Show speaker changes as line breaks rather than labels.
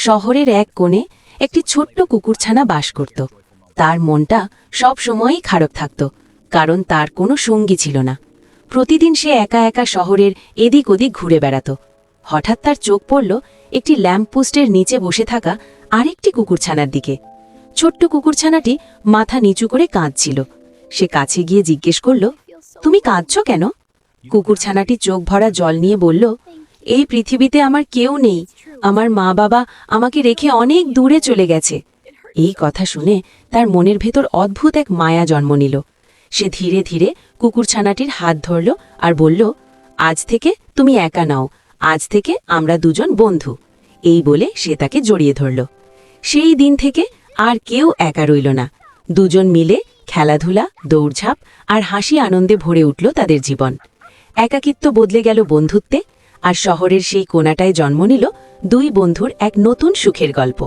শহরের এক কোণে একটি ছোট্ট কুকুরছানা বাস করত। তার মনটা সব সময়ই খারাপ থাকত, কারণ তার কোনো সঙ্গী ছিল না। প্রতিদিন সে একা একা শহরের এদিক ওদিক ঘুরে বেড়াত। হঠাৎ তার চোখ পড়ল একটি ল্যাম্পপোস্টের নিচে বসে থাকা আরেকটি কুকুরছানার দিকে। ছোট্ট কুকুরছানাটি মাথা নিচু করে কাঁদছিল। সে কাছে গিয়ে জিজ্ঞেস করল, তুমি কাঁদছ কেন? কুকুরছানাটি চোখ ভরা জল নিয়ে বলল, এই পৃথিবীতে আমার কেউ নেই। আমার মা বাবা আমাকে রেখে অনেক দূরে চলে গেছে। এই কথা শুনে তার মনের ভেতর অদ্ভুত এক মায়া জন্ম নিল। সে ধীরে ধীরে কুকুরছানাটির হাত ধরল আর বলল, আজ থেকে তুমি একা নাও, আজ থেকে আমরা দুজন বন্ধু। এই বলে সে তাকে জড়িয়ে ধরল। সেই দিন থেকে আর কেউ একা রইল না। দুজন মিলে খেলাধুলা, দৌড়ঝাঁপ আর হাসি আনন্দে ভরে উঠল তাদের জীবন। একাকিত্ব বদলে গেল বন্ধুত্বে, আর শহরের সেই কোণাটায় জন্ম নিল দুই বন্ধুর এক নতুন সুখের গল্প।